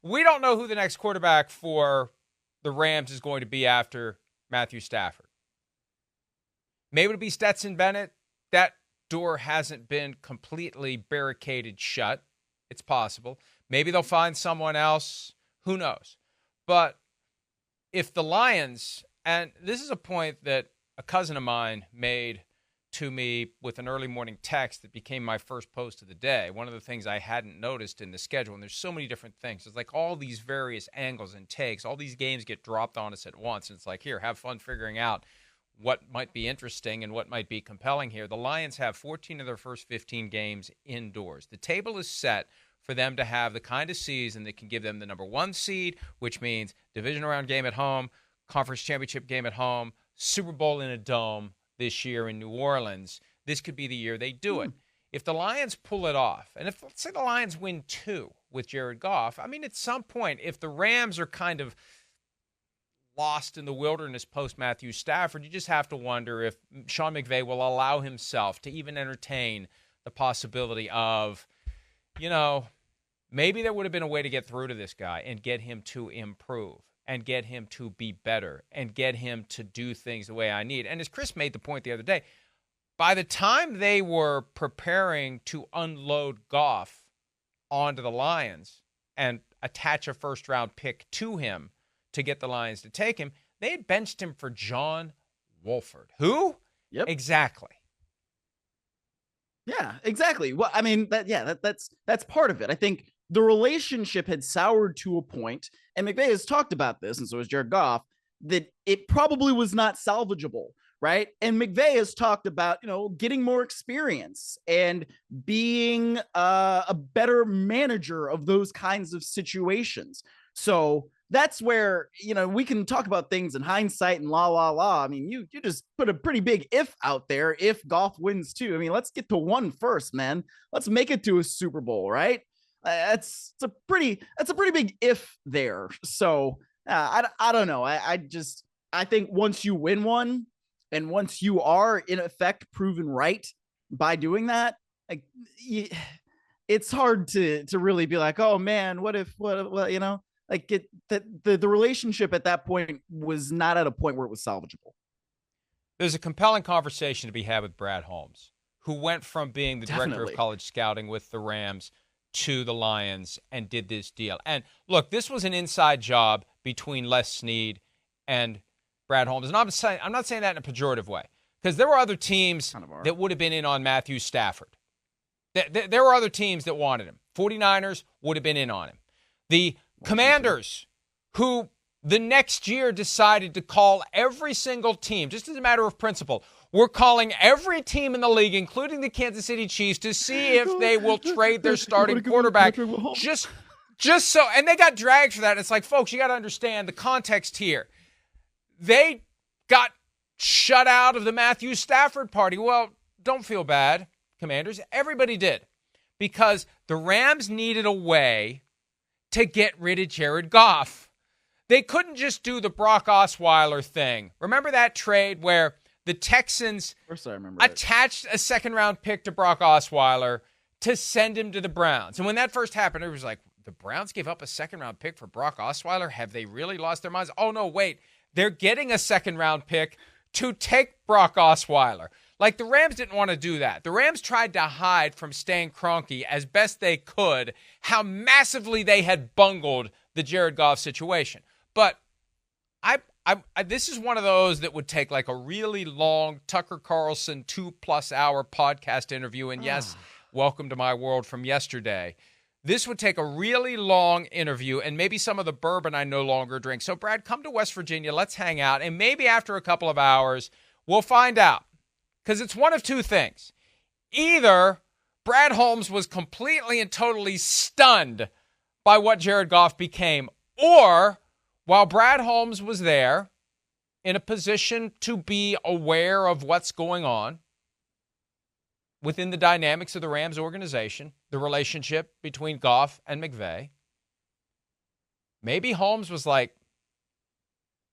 we don't know who the next quarterback for the Rams is going to be after Matthew Stafford. Maybe it'll be Stetson Bennett. That door hasn't been completely barricaded shut. It's possible. Maybe they'll find someone else. Who knows? But if the Lions, and this is a point that a cousin of mine made to me with an early morning text that became my first post of the day. One of the things I hadn't noticed in the schedule, and there's so many different things. It's like all these various angles and takes. All these games get dropped on us at once. And it's like, here, have fun figuring out what might be interesting and what might be compelling here. The Lions have 14 of their first 15 games indoors. The table is set for them to have the kind of season that can give them the number one seed, which means division round game at home, conference championship game at home, Super Bowl in a dome this year in New Orleans. This could be the year they do it. If the Lions pull it off, and if, let's say, the Lions win 2 with Jared Goff, I mean, at some point, if the Rams are kind of lost in the wilderness post-Matthew Stafford, you just have to wonder if Sean McVay will allow himself to even entertain the possibility of, maybe there would have been a way to get through to this guy and get him to improve and get him to be better and get him to do things the way I need. And as Chris made the point the other day, by the time they were preparing to unload Goff onto the Lions and attach a first-round pick to him to get the Lions to take him, they had benched him for John Wolford. Who? Yep. Exactly. Yeah, exactly. Well, I mean, that's part of it. I think the relationship had soured to a point, and McVay has talked about this, and so has Jared Goff, that it probably was not salvageable, right? And McVay has talked about, getting more experience and being a better manager of those kinds of situations. So that's where, we can talk about things in hindsight and la. I mean, you just put a pretty big if out there if Goff wins too. I mean, let's get to 1 first, man. Let's make it to a Super Bowl, right? That's a pretty big if there. So I don't know. I think once you win one and once you are in effect proven right by doing that, like, it's hard to really be like, oh man, what if, like the relationship at that point was not at a point where it was salvageable. There's a compelling conversation to be had with Brad Holmes, who went from being the director of college scouting with the Rams to the Lions and did this deal. And look, this was an inside job between Les Snead and Brad Holmes. And I'm not saying that in a pejorative way, because there were other teams that would have been in on Matthew Stafford. There were other teams that wanted him. 49ers would have been in on him. The Commanders, who the next year decided to call every single team, just as a matter of principle, we're calling every team in the league, including the Kansas City Chiefs, to see if they will trade their starting quarterback. Just so, and they got dragged for that. It's like, folks, you got to understand the context here. They got shut out of the Matthew Stafford party. Well, don't feel bad, Commanders. Everybody did, because the Rams needed a way to get rid of Jared Goff. They couldn't just do the Brock Osweiler thing. Remember that trade where the Texans attached a second-round pick to Brock Osweiler to send him to the Browns? And when that first happened, it was like, the Browns gave up a second-round pick for Brock Osweiler? Have they really lost their minds? Oh, no, wait. They're getting a second-round pick to take Brock Osweiler. Like, the Rams didn't want to do that. The Rams tried to hide from Stan Kroenke as best they could how massively they had bungled the Jared Goff situation. But this is one of those that would take like a really long Tucker Carlson 2+ hour podcast interview. And yes, welcome to my world from yesterday. This would take a really long interview and maybe some of the bourbon I no longer drink. So, Brad, come to West Virginia. Let's hang out. And maybe after a couple of hours, we'll find out. Because it's one of two things. Either Brad Holmes was completely and totally stunned by what Jared Goff became, or while Brad Holmes was there in a position to be aware of what's going on within the dynamics of the Rams organization, the relationship between Goff and McVay, maybe Holmes was like,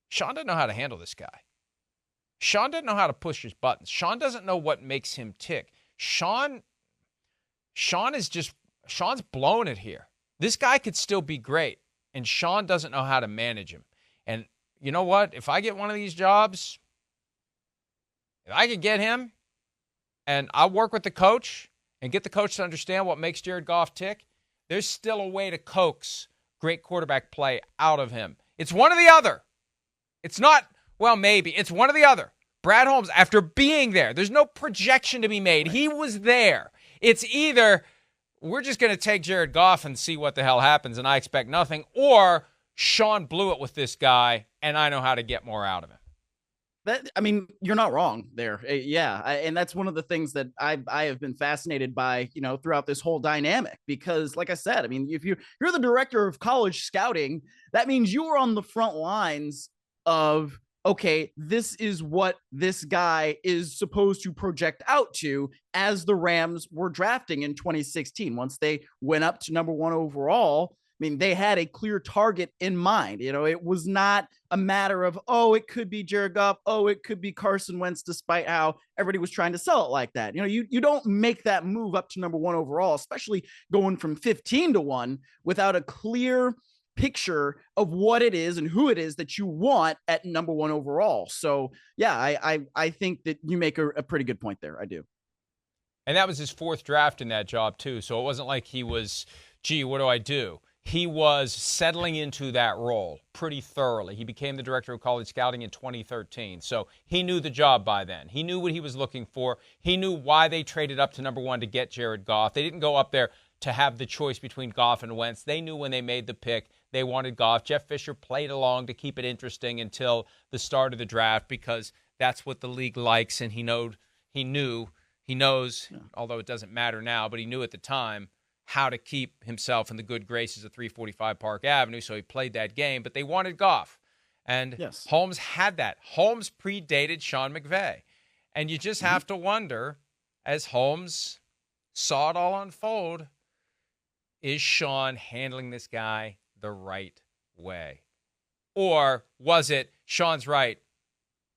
Sean doesn't know how to handle this guy. Sean doesn't know how to push his buttons. Sean doesn't know what makes him tick. Sean's blown it here. This guy could still be great. and Sean doesn't know how to manage him. And you know what? If I get one of these jobs, if I can get him and I work with the coach and get the coach to understand what makes Jared Goff tick, there's still a way to coax great quarterback play out of him. It's one or the other. It's not, well, maybe. It's one or the other. Brad Holmes, after being there, there's no projection to be made. He was there. It's either we're just going to take Jared Goff and see what the hell happens, and I expect nothing, or Sean blew it with this guy, and I know how to get more out of him. You're not wrong there. And that's one of the things that I have been fascinated by, throughout this whole dynamic, because like I said, if you're the director of college scouting, that means you are on the front lines of, okay, this is what this guy is supposed to project out to, as the Rams were drafting in 2016. Once they went up to number 1 overall, they had a clear target in mind. It was not a matter of, it could be Jared Goff. It could be Carson Wentz, despite how everybody was trying to sell it like that. You don't make that move up to number 1 overall, especially going from 15 to 1 without a clear picture of what it is and who it is that you want at number 1 overall. So yeah, I think that you make a pretty good point there. I do. And that was his 4th draft in that job too. So it wasn't like he was, gee, what do I do? He was settling into that role pretty thoroughly. He became the director of college scouting in 2013. So he knew the job by then. He knew what he was looking for. He knew why they traded up to number 1 to get Jared Goff. They didn't go up there to have the choice between Goff and Wentz. They knew when they made the pick they wanted Goff. Jeff Fisher played along to keep it interesting until the start of the draft, because that's what the league likes, and he knows, although it doesn't matter now, but he knew at the time how to keep himself in the good graces of 345 Park Avenue, so he played that game. But they wanted Goff, and yes, Holmes had that. Holmes predated Sean McVay, and you just have to wonder, as Holmes saw it all unfold, is Sean handling this guy the right way? Or was it, Sean's right,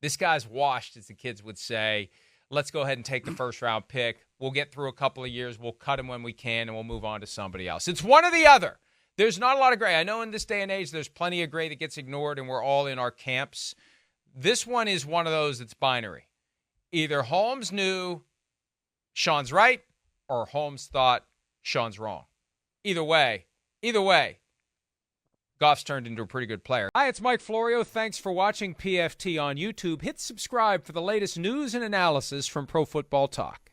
this guy's washed, as the kids would say, let's go ahead and take the first-round pick. We'll get through a couple of years. We'll cut him when we can, and we'll move on to somebody else. It's one or the other. There's not a lot of gray. I know in this day and age there's plenty of gray that gets ignored, and we're all in our camps. This one is one of those that's binary. Either Holmes knew Sean's right, or Holmes thought Sean's wrong. Either way, Goff's turned into a pretty good player. Hi, it's Mike Florio. Thanks for watching PFT on YouTube. Hit subscribe for the latest news and analysis from Pro Football Talk.